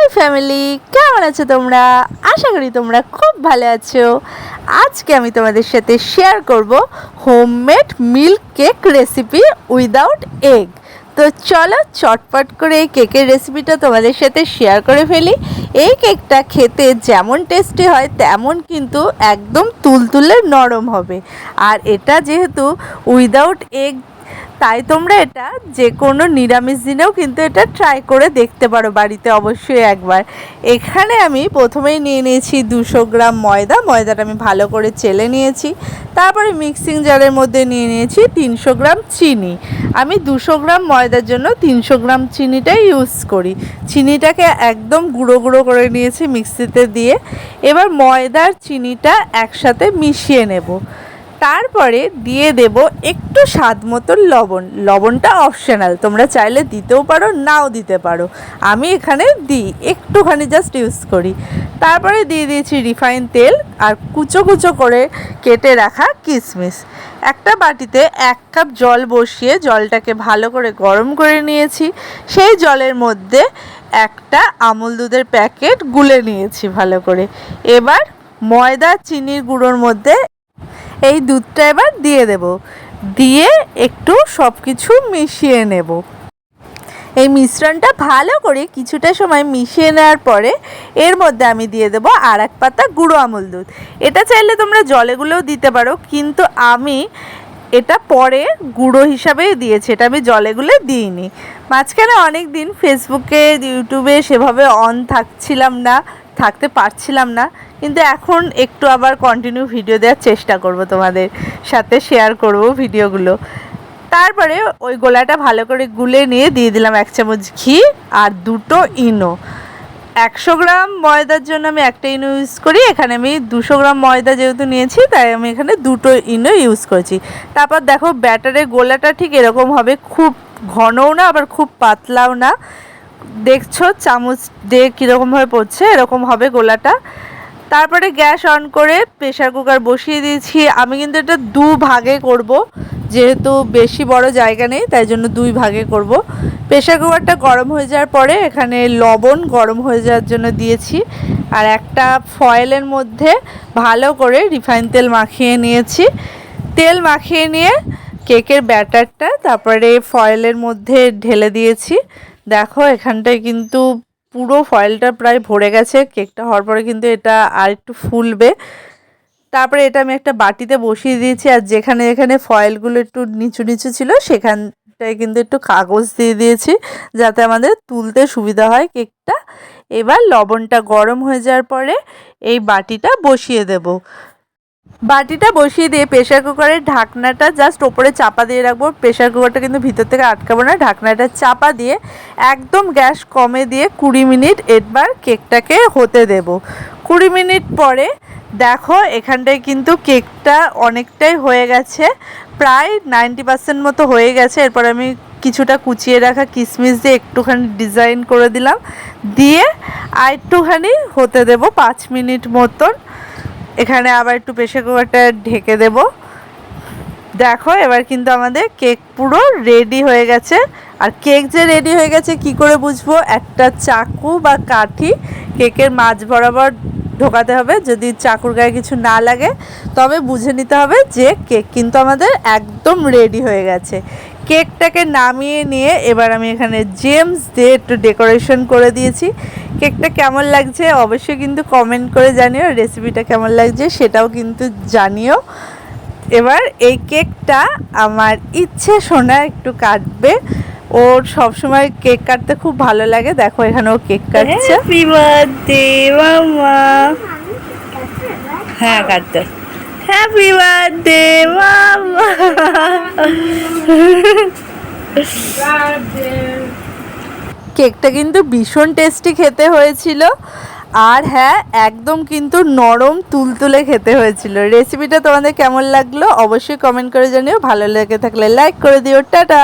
High family, কেমন আছো তোমরা? আশা করি তোমরা খুব ভালো আছো। আজকে আমি তোমাদের সাথে শেয়ার করব homemade milk cake recipe without egg. তো চলো চটপট করে এই কেকের রেসিপিটা তোমাদের সাথে শেয়ার করে ফেলি। এই কেকটা খেতে যেমন টেস্টি হয় তেমন কিন্তু একদম তুলতুলে নরম হবে। আর এটা যেহেতু উইদাউট এগ, তাই তোমরা এটা যে কোনো নিরামিষ দিনেও কিন্তু এটা ট্রাই করে দেখতে পারো বাড়িতে অবশ্যই একবার। এখানে আমি প্রথমেই নিয়ে নিয়েছি 200 গ্রাম ময়দাটা আমি ভালো করে চেলে নিয়েছি। তারপরে মিক্সিং জারের মধ্যে নিয়ে নিয়েছি 300 গ্রাম চিনি। আমি 200 গ্রাম ময়দার জন্য 300 গ্রাম চিনিটাই ইউজ করি। চিনিটাকে একদম গুঁড়ো গুঁড়ো করে নিয়েছি মিক্সিতে দিয়ে। এবার ময়দার চিনিটা একসাথে মিশিয়ে নেব। তারপরে দিয়ে দেব একটু স্বাদ মতো লবণটা অপশনাল, তোমরা চাইলে দিতেও পারো নাও দিতে পারো। আমি এখানে দিই, একটুখানি জাস্ট ইউজ করি। তারপরে দিয়ে দিয়েছি রিফাইন তেল আর কুচো কুচো করে কেটে রাখা কিশমিশ। একটা বাটিতে 1 কাপ জল বসিয়ে জলটাকে ভালো করে গরম করে নিয়েছি। সেই জলের মধ্যে একটা আমুল দুধের প্যাকেট গুলে নিয়েছি ভালো করে। এবার ময়দা চিনির গুঁড়োর মধ্যে এই দুধটা এবার দিয়ে দেব, দিয়ে একটু সব কিছু মিশিয়ে নেব। এই মিশ্রণটা ভালো করে কিছুটা সময় মিশিয়ে নেওয়ার পরে এর মধ্যে আমি দিয়ে দেব আর 1 পাতা গুঁড়ো আমুল দুধ। এটা চাইলে তোমরা জলেগুলোও দিতে পারো, কিন্তু আমি এটা পরে গুঁড়ো হিসাবেই দিয়েছি, এটা আমি জলে গুলে দিইনি। মাঝখানে অনেক দিন ফেসবুকে ইউটিউবে সেভাবে অন থাকতে পারছিলাম না, কিন্তু এখন একটু আবার কন্টিনিউ ভিডিও দেওয়ার চেষ্টা করব, তোমাদের সাথে শেয়ার করব ভিডিওগুলো। তারপরে ওই গোলাটা ভালো করে গুলে নিয়ে দিয়ে দিলাম 1 চামচ ঘি আর 2টো ইনো। 100 গ্রাম ময়দার জন্য আমি একটা ইনো ইউজ করি, এখানে আমি 200 গ্রাম ময়দা যেহেতু নিয়েছি তাই আমি এখানে 2টো ইনো ইউজ করেছি। তারপর দেখো ব্যাটারের গোলাটা ঠিক এরকম হবে, খুব ঘনও না আবার খুব পাতলাও না। দেখছো চামচ দিয়ে কীরকমভাবে পড়ছে, এরকম হবে গোলাটা। তারপরে গ্যাস অন করে প্রেশার কুকার বসিয়ে দিয়েছি। আমি কিন্তু এটা 2 ভাগে করব, যেহেতু বেশি বড় জায়গা নেই তাই জন্য 2 ভাগে করব। প্রেশার কুকারটা গরম হয়ে যাওয়ার পরে এখানে লবণ গরম হয়ে যাওয়ার জন্য দিয়েছি, আর একটা ফয়েলের মধ্যে ভালো করে রিফাইন তেল মাখিয়ে নিয়েছি। তেল মাখিয়ে নিয়ে কেকের ব্যাটারটা তারপরে ফয়েলের মধ্যে ঢেলে দিয়েছি। দেখো এখানটায় কিন্তু পুরো ফয়েলটা প্রায় ভরে গেছে, কেকটা হওয়ার পরে কিন্তু এটা আর একটু ফুলবে। তারপরে এটা আমি একটা বাটিতে বসিয়ে দিয়েছি, আর যেখানে যেখানে ফয়েলগুলো একটু নিচু নিচু ছিল সেখানটায় কিন্তু একটু কাগজ দিয়ে দিয়েছি যাতে আমাদের তুলতে সুবিধা হয় কেকটা। এবার লবণটা গরম হয়ে যাওয়ার পরে এই বাটিটা বসিয়ে দেব। বাটিটা বসিয়ে দিয়ে প্রেশার কুকারের ঢাকনাটা জাস্ট ওপরে চাপা দিয়ে রাখবো। প্রেশার কুকারটা কিন্তু ভিতর থেকে আটকাবো না, ঢাকনাটা চাপা দিয়ে একদম গ্যাস কমে দিয়ে 20 মিনিট এবার কেকটাকে হতে দেব। 20 মিনিট পরে দেখো এখানটায় কিন্তু কেকটা অনেকটাই হয়ে গেছে, প্রায় 90% মতো হয়ে গেছে। এরপর আমি কিছুটা কুচিয়ে রাখা কিশমিশ দিয়ে একটুখানি ডিজাইন করে দিলাম, দিয়ে আর একটুখানি হতে দেব 5 মিনিট মতন। এখানে আবার একটু প্রেশার কুকারটা ঢেকে দেব। দেখো এবার কিন্তু আমাদের কেক পুরো রেডি হয়ে গেছে। আর কেক যে রেডি হয়ে গেছে কি করে বুঝবো? একটা চাকু বা কাঠি কেকের মাঝ বরাবর ঢোকাতে হবে, যদি চাকুর গায়ে কিছু না লাগে তবে বুঝে নিতে হবে যে কেক কিন্তু আমাদের একদম রেডি হয়ে গেছে। কেকটাকে নামিয়ে নিয়ে এবার আমি এখানে জেমস দিয়ে একটু ডেকোরেশন করে দিয়েছি। কেকটা কেমন লাগছে অবশ্যই কিন্তু কমেন্ট করে জানিও, রেসিপিটা কেমন লাগছে সেটাও কিন্তু জানিও। এবার এই কেকটা আমার ইচ্ছে সোনা একটু কাটবে, ওর সবসময় কেক কাটতে খুব ভালো লাগে। দেখো এখানে ও কেক কাটছে। হ্যাপি বার্থডে মামা। হ্যাঁ কাটতে। হ্যাপি বার্থডে মামা। কেকটা কিন্তু ভীষণ টেস্টি খেতে হয়েছিল, আর হ্যাঁ একদম কিন্তু নরম তুলতুলে খেতে হয়েছিল। রেসিপিটা তোমাদের কেমন লাগলো অবশ্যই কমেন্ট করে জানিও, ভালো লেগে থাকলে লাইক করে দিও। টাটা।